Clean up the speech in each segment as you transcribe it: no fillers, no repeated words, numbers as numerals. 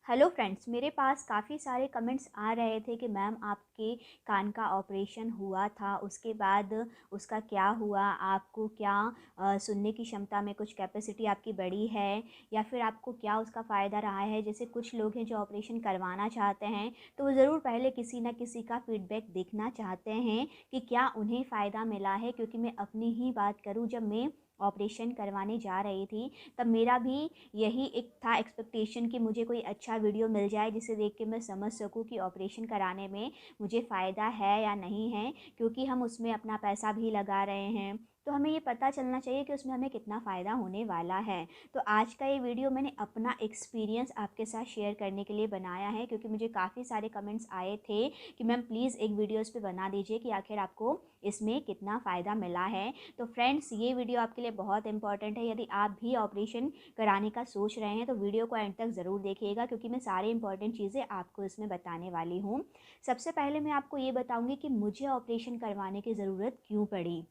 Hello friends, मेरे पास काफ़ी सारे कमेंट्स आ रहे थे कि मैम आपके कान का ऑपरेशन हुआ था, उसके बाद उसका क्या हुआ, आपको क्या सुनने की क्षमता में कुछ कैपेसिटी आपकी बढ़ी है या फिर आपको क्या उसका फ़ायदा रहा है। जैसे कुछ लोग हैं जो ऑपरेशन करवाना चाहते हैं तो वो ज़रूर पहले किसी न किसी का फीडबैक देखना चाहते हैं कि क्या उन्हें फ़ायदा मिला है। क्योंकि मैं अपनी ही बात करूँ, जब मैं ऑपरेशन करवाने जा रही थी तब मेरा भी यही एक था एक्सपेक्टेशन कि मुझे कोई अच्छा वीडियो मिल जाए जिसे देख के मैं समझ सकूं कि ऑपरेशन कराने में मुझे फ़ायदा है या नहीं है। क्योंकि हम उसमें अपना पैसा भी लगा रहे हैं तो हमें ये पता चलना चाहिए कि उसमें हमें कितना फ़ायदा होने वाला है। तो आज का ये वीडियो मैंने अपना एक्सपीरियंस आपके साथ शेयर करने के लिए बनाया है, क्योंकि मुझे काफ़ी सारे कमेंट्स आए थे कि मैम प्लीज़ एक वीडियो इस पर बना दीजिए कि आखिर आपको इसमें कितना फ़ायदा मिला है। तो फ्रेंड्स, ये वीडियो आपके लिए बहुत इंपॉर्टेंट है। यदि आप भी ऑपरेशन कराने का सोच रहे हैं तो वीडियो को एंड तक ज़रूर देखिएगा, क्योंकि मैं सारी इंपॉर्टेंट चीज़ें आपको इसमें बताने वाली हूँ। सबसे पहले मैं आपको ये बताऊंगी कि मुझे ऑपरेशन करवाने की ज़रूरत क्यों पड़ी,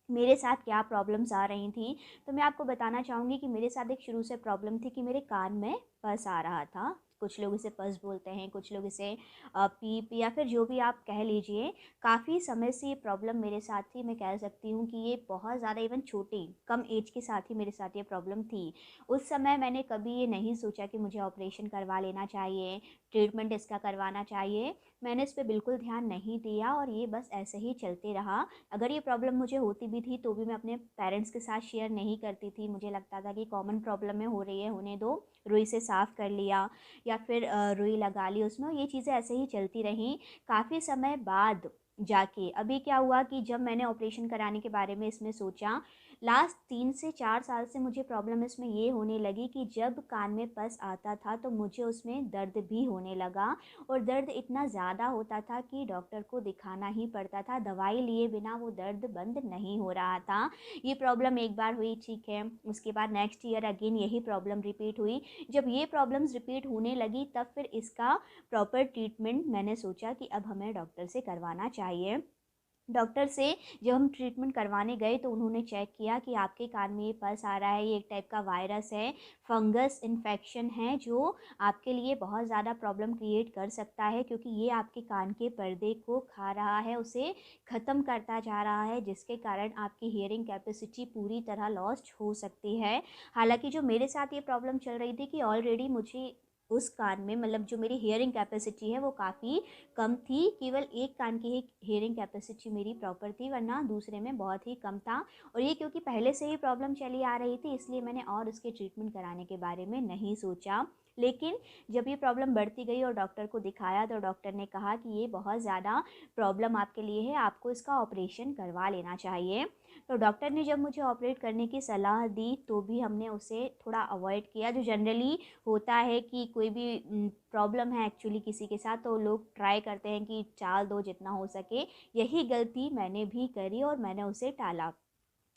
मेरे साथ क्या प्रॉब्लम्स आ रही थी। तो मैं आपको बताना चाहूँगी कि मेरे साथ एक शुरू से प्रॉब्लम थी कि मेरे कान में पस आ रहा था। कुछ लोग इसे पस बोलते हैं, कुछ लोग इसे पीप या फिर जो भी आप कह लीजिए। काफ़ी समय से ये प्रॉब्लम मेरे साथ थी। मैं कह सकती हूँ कि ये बहुत ज़्यादा इवन छोटी कम एज के साथ ही मेरे साथ ये प्रॉब्लम थी। उस समय मैंने कभी ये नहीं सोचा कि मुझे ऑपरेशन करवा लेना चाहिए, ट्रीटमेंट इसका करवाना चाहिए। मैंने इस पर बिल्कुल ध्यान नहीं दिया और ये बस ऐसे ही चलते रहा। अगर ये प्रॉब्लम मुझे होती भी थी तो भी मैं अपने पेरेंट्स के साथ शेयर नहीं करती थी। मुझे लगता था कि कॉमन प्रॉब्लम में हो रही है, होने दो, रुई से साफ़ कर लिया या फिर रुई लगा ली उसमें। ये चीज़ें ऐसे ही चलती रहीं। काफ़ी समय बाद जाके अभी क्या हुआ कि जब मैंने ऑपरेशन कराने के बारे में इसमें सोचा, लास्ट 3 से 4 साल से मुझे प्रॉब्लम इसमें ये होने लगी कि जब कान में पस आता था तो मुझे उसमें दर्द भी होने लगा। और दर्द इतना ज़्यादा होता था कि डॉक्टर को दिखाना ही पड़ता था। दवाई लिए बिना वो दर्द बंद नहीं हो रहा था। ये प्रॉब्लम एक बार हुई, ठीक है, उसके बाद नेक्स्ट ईयर अगेन यही प्रॉब्लम रिपीट हुई। जब ये प्रॉब्लम्स रिपीट होने लगी तब फिर इसका प्रॉपर ट्रीटमेंट मैंने सोचा कि अब हमें डॉक्टर से करवाना चाहिए। डॉक्टर से जब हम ट्रीटमेंट करवाने गए तो उन्होंने चेक किया कि आपके कान में ये पस आ रहा है, ये एक टाइप का वायरस है, फंगस इन्फेक्शन है जो आपके लिए बहुत ज़्यादा प्रॉब्लम क्रिएट कर सकता है। क्योंकि ये आपके कान के पर्दे को खा रहा है, उसे ख़त्म करता जा रहा है, जिसके कारण आपकी हियरिंग कैपेसिटी पूरी तरह लॉस्ट हो सकती है। हालांकि जो मेरे साथ ये प्रॉब्लम चल रही थी कि ऑलरेडी मुझे उस कान में, मतलब जो मेरी हियरिंग कैपेसिटी है वो काफ़ी कम थी। केवल एक कान की ही हियरिंग कैपेसिटी मेरी प्रॉपर थी, वरना दूसरे में बहुत ही कम था। और ये क्योंकि पहले से ही प्रॉब्लम चली आ रही थी इसलिए मैंने और उसके ट्रीटमेंट कराने के बारे में नहीं सोचा। लेकिन जब ये प्रॉब्लम बढ़ती गई और डॉक्टर को दिखाया तो डॉक्टर ने कहा कि ये बहुत ज़्यादा प्रॉब्लम आपके लिए है, आपको इसका ऑपरेशन करवा लेना चाहिए। तो डॉक्टर ने जब मुझे ऑपरेट करने की सलाह दी तो भी हमने उसे थोड़ा अवॉइड किया। जो जनरली होता है कि कोई भी प्रॉब्लम है एक्चुअली किसी के साथ तो लोग ट्राई करते हैं कि टाल दो जितना हो सके। यही गलती मैंने भी करी और मैंने उसे टाला।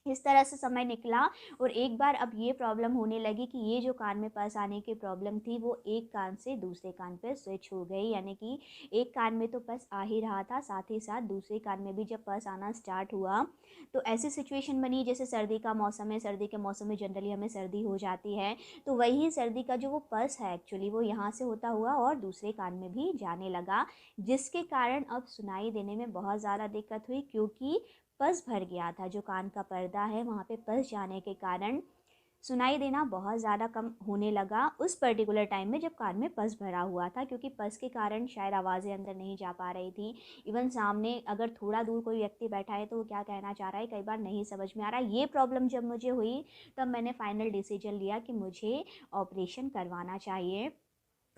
इस तरह से समय निकला और एक बार अब ये प्रॉब्लम होने लगी कि ये जो कान में पस आने की प्रॉब्लम थी वो एक कान से दूसरे कान पे स्विच हो गई। यानी कि एक कान में तो पस आ ही रहा था, साथ ही साथ दूसरे कान में भी जब पस आना स्टार्ट हुआ तो ऐसी सिचुएशन बनी जैसे सर्दी का मौसम है। सर्दी के मौसम में जनरली हमें सर्दी हो जाती है, तो वही सर्दी का जो वो पस है एक्चुअली वो यहाँ से होता हुआ और दूसरे कान में भी जाने लगा, जिसके कारण अब सुनाई देने में बहुत ज़्यादा दिक्कत हुई। क्योंकि पस भर गया था, जो कान का पर्दा है वहाँ पे पस जाने के कारण सुनाई देना बहुत ज़्यादा कम होने लगा उस पर्टिकुलर टाइम में जब कान में पस भरा हुआ था। क्योंकि पस के कारण शायद आवाज़ें अंदर नहीं जा पा रही थी। इवन सामने अगर थोड़ा दूर कोई व्यक्ति बैठा है तो वो क्या कहना चाह रहा है कई बार नहीं समझ में आ रहा। ये प्रॉब्लम जब मुझे हुई तब मैंने फाइनल डिसीजन लिया कि मुझे ऑपरेशन करवाना चाहिए।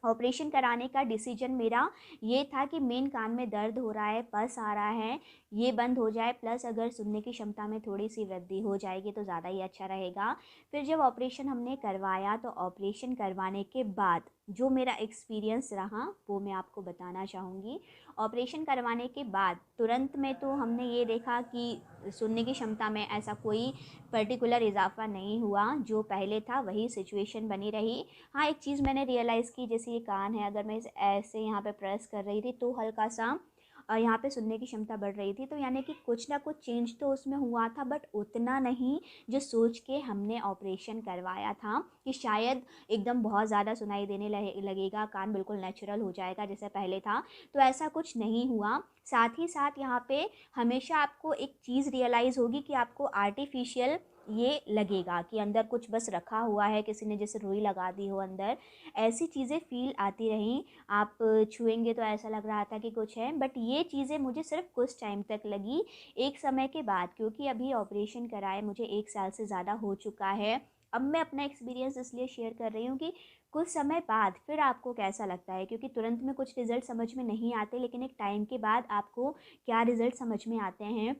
ऑपरेशन कराने का डिसीजन मेरा ये था कि मेन कान में दर्द हो रहा है, पस आ रहा है, ये बंद हो जाए, प्लस अगर सुनने की क्षमता में थोड़ी सी वृद्धि हो जाएगी तो ज़्यादा ही अच्छा रहेगा। फिर जब ऑपरेशन हमने करवाया तो ऑपरेशन करवाने के बाद जो मेरा एक्सपीरियंस रहा वो मैं आपको बताना चाहूँगी। ऑपरेशन करवाने के बाद तुरंत में तो हमने ये देखा कि सुनने की क्षमता में ऐसा कोई पर्टिकुलर इजाफा नहीं हुआ, जो पहले था वही सिचुएशन बनी रही। हाँ, एक चीज़ मैंने रियलाइज़ की, जैसे ये कान है, अगर मैं इसे ऐसे यहाँ पे प्रेस कर रही थी तो हल्का सा यहाँ पे सुनने की क्षमता बढ़ रही थी। तो यानी कि कुछ ना कुछ चेंज तो उसमें हुआ था, बट उतना नहीं जो सोच के हमने ऑपरेशन करवाया था कि शायद एकदम बहुत ज़्यादा सुनाई देने लगेगा, कान बिल्कुल नेचुरल हो जाएगा जैसे पहले था। तो ऐसा कुछ नहीं हुआ। साथ ही साथ यहाँ पे हमेशा आपको एक चीज़ रियलाइज़ होगी कि आपको आर्टिफिशियल ये लगेगा कि अंदर कुछ बस रखा हुआ है, किसी ने जैसे रुई लगा दी हो अंदर, ऐसी चीज़ें फील आती रहीं। आप छुएंगे तो ऐसा लग रहा था कि कुछ है, बट ये चीज़ें मुझे सिर्फ कुछ टाइम तक लगी, एक समय के बाद, क्योंकि अभी ऑपरेशन कराए मुझे 1 साल से ज़्यादा हो चुका है। अब मैं अपना एक्सपीरियंस इसलिए शेयर कर रही हूँ कि कुछ समय बाद फिर आपको कैसा लगता है, क्योंकि तुरंत में कुछ रिजल्ट समझ में नहीं आते, लेकिन एक टाइम के बाद आपको क्या रिजल्ट समझ में आते हैं।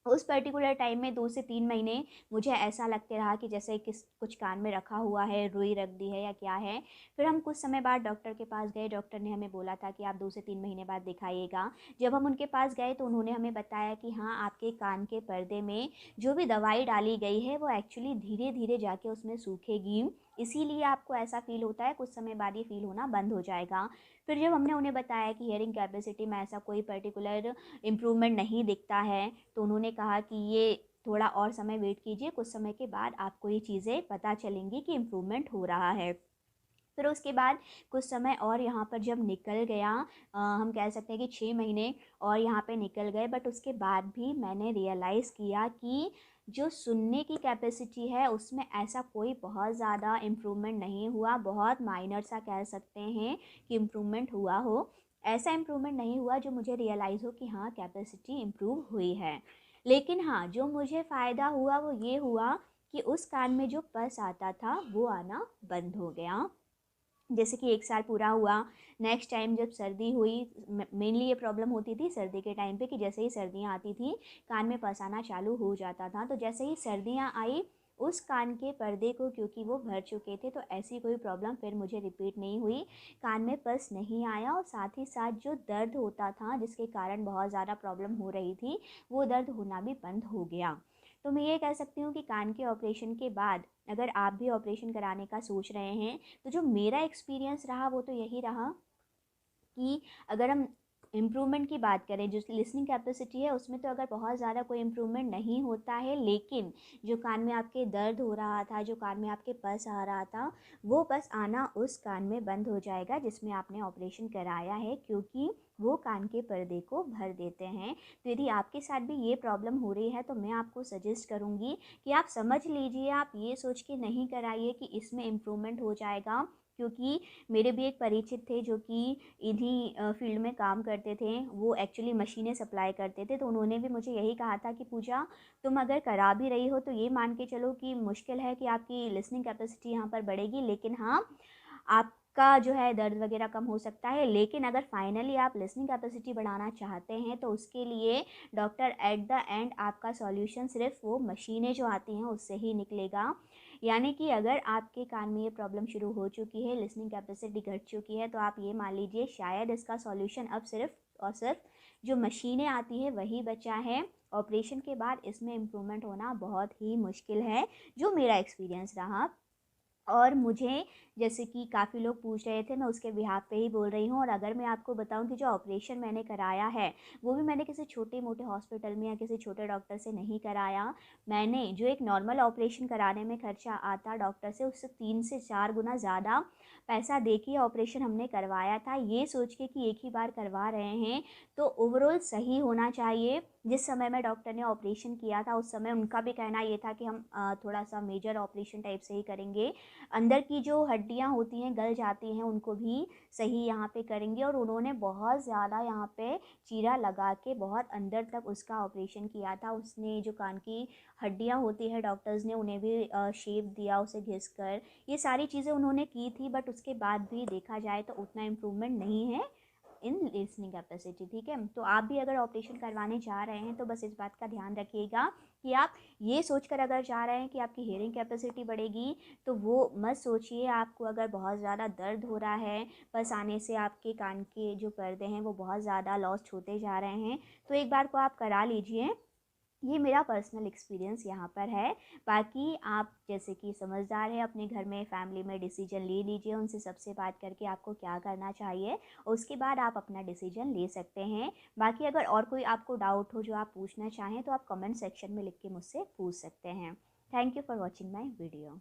उस पर्टिकुलर टाइम में 2 से 3 महीने मुझे ऐसा लगते रहा कि जैसे कुछ कान में रखा हुआ है, रुई रख दी है या क्या है। फिर हम कुछ समय बाद डॉक्टर के पास गए। डॉक्टर ने हमें बोला था कि आप 2 से 3 महीने बाद दिखाइएगा। जब हम उनके पास गए तो उन्होंने हमें बताया कि हाँ, आपके कान के पर्दे में जो भी दवाई डाली गई है वो एक्चुअली धीरे धीरे जाके उसमें सूखेगी, इसीलिए आपको ऐसा फील होता है। कुछ समय बाद ये फील होना बंद हो जाएगा। फिर जब हमने उन्हें बताया कि हियरिंग कैपेसिटी में ऐसा कोई पर्टिकुलर इम्प्रूवमेंट नहीं दिखता है, तो उन्होंने कहा कि ये थोड़ा और समय वेट कीजिए, कुछ समय के बाद आपको ये चीज़ें पता चलेंगी कि इम्प्रूवमेंट हो रहा है। फिर उसके बाद कुछ समय और यहाँ पर जब निकल गया, हम कह सकते हैं कि 6 महीने और यहाँ पे निकल गए, बट उसके बाद भी मैंने रियलाइज़ किया कि जो सुनने की कैपेसिटी है उसमें ऐसा कोई बहुत ज़्यादा इम्प्रूवमेंट नहीं हुआ। बहुत माइनर सा कह सकते हैं कि इम्प्रूवमेंट हुआ हो। ऐसा इम्प्रूवमेंट नहीं हुआ जो मुझे रियलाइज़ हो कि हाँ, कैपेसिटी इम्प्रूव हुई है। लेकिन हाँ, जो मुझे फ़ायदा हुआ वो ये हुआ कि उस कान में जो पस आता था वो आना बंद हो गया। जैसे कि 1 साल पूरा हुआ, नेक्स्ट टाइम जब सर्दी हुई, मेनली ये प्रॉब्लम होती थी सर्दी के टाइम पे कि जैसे ही सर्दियाँ आती थी कान में पस आना चालू हो जाता था। तो जैसे ही सर्दियाँ आई, उस कान के पर्दे को क्योंकि वो भर चुके थे, तो ऐसी कोई प्रॉब्लम फिर मुझे रिपीट नहीं हुई। कान में पस नहीं आया, और साथ ही साथ जो दर्द होता था जिसके कारण बहुत ज़्यादा प्रॉब्लम हो रही थी, वो दर्द होना भी बंद हो गया। तो मैं ये कह सकती हूँ कि कान के ऑपरेशन के बाद अगर आप भी ऑपरेशन कराने का सोच रहे हैं, तो जो मेरा एक्सपीरियंस रहा वो तो यही रहा कि अगर हम इम्प्रूवमेंट की बात करें, जो लिसनिंग कैपेसिटी है उसमें तो अगर बहुत ज़्यादा कोई इम्प्रूवमेंट नहीं होता है, लेकिन जो कान में आपके दर्द हो रहा था, जो कान में आपके पस आ रहा था, वो पस आना उस कान में बंद हो जाएगा जिसमें आपने ऑपरेशन कराया है, क्योंकि वो कान के पर्दे को भर देते हैं। तो यदि आपके साथ भी ये प्रॉब्लम हो रही है तो मैं आपको सजेस्ट करूँगी कि आप समझ लीजिए, आप ये सोच के नहीं कराइए कि इसमें इम्प्रूवमेंट हो जाएगा। क्योंकि मेरे भी एक परिचित थे जो कि इन्हीं फील्ड में काम करते थे, वो एक्चुअली मशीनें सप्लाई करते थे। तो उन्होंने भी मुझे यही कहा था कि पूजा, तुम अगर करा भी रही हो तो ये मान के चलो कि मुश्किल है कि आपकी लिसनिंग कैपेसिटी यहाँ पर बढ़ेगी, लेकिन हाँ, आपका जो है दर्द वगैरह कम हो सकता है। लेकिन अगर फाइनली आप लिसनिंग कैपेसिटी बढ़ाना चाहते हैं तो उसके लिए डॉक्टर एट द एंड आपका सॉल्यूशन सिर्फ वो मशीनें जो आती हैं उससे ही निकलेगा। यानी कि अगर आपके कान में ये प्रॉब्लम शुरू हो चुकी है, लिसनिंग कैपेसिटी घट चुकी है, तो आप ये मान लीजिए शायद इसका सॉल्यूशन अब सिर्फ और सिर्फ जो मशीनें आती हैं वही बचा है। ऑपरेशन के बाद इसमें इम्प्रूवमेंट होना बहुत ही मुश्किल है, जो मेरा एक्सपीरियंस रहा। और मुझे, जैसे कि काफ़ी लोग पूछ रहे थे, मैं उसके बिहाफ पे ही बोल रही हूँ। और अगर मैं आपको बताऊँ कि जो ऑपरेशन मैंने कराया है वो भी मैंने किसी छोटे मोटे हॉस्पिटल में या किसी छोटे डॉक्टर से नहीं कराया। मैंने जो एक नॉर्मल ऑपरेशन कराने में खर्चा आता डॉक्टर से, उससे 3 से 4 गुना ज़्यादा पैसा दे के ऑपरेशन हमने करवाया था, ये सोच के कि एक ही बार करवा रहे हैं तो ओवरऑल सही होना चाहिए। जिस समय में डॉक्टर ने ऑपरेशन किया था उस समय उनका भी कहना ये था कि हम थोड़ा सा मेजर ऑपरेशन टाइप से ही करेंगे, अंदर की जो हड्डियाँ होती हैं गल जाती हैं उनको भी सही यहाँ पे करेंगे। और उन्होंने बहुत ज़्यादा यहाँ पे चीरा लगा के बहुत अंदर तक उसका ऑपरेशन किया था। उसने जो कान की हड्डियाँ होती है, डॉक्टर्स ने उन्हें भी शेप दिया उसे घिस कर, ये सारी चीज़ें उन्होंने की थी। बट उसके बाद भी देखा जाए तो उतना इम्प्रूवमेंट नहीं है इन लिसनिंग कैपेसिटी। ठीक है, तो आप भी अगर ऑपरेशन करवाने जा रहे हैं तो बस इस बात का ध्यान रखिएगा कि आप ये सोचकर अगर जा रहे हैं कि आपकी हियरिंग कैपेसिटी बढ़ेगी, तो वो मत सोचिए। आपको अगर बहुत ज़्यादा दर्द हो रहा है, बस आने से आपके कान के जो पर्दे हैं वो बहुत ज़्यादा लॉस्ट होते जा रहे हैं, तो एक बार को आप करा लीजिए। ये मेरा पर्सनल एक्सपीरियंस यहाँ पर है। बाकी आप जैसे कि समझदार हैं, अपने घर में फैमिली में डिसीजन ले लीजिए, उनसे सबसे बात करके आपको क्या करना चाहिए, उसके बाद आप अपना डिसीजन ले सकते हैं। बाकी अगर और कोई आपको डाउट हो जो आप पूछना चाहें तो आप कमेंट सेक्शन में लिख के मुझसे पूछ सकते हैं। Thank you for watching my video.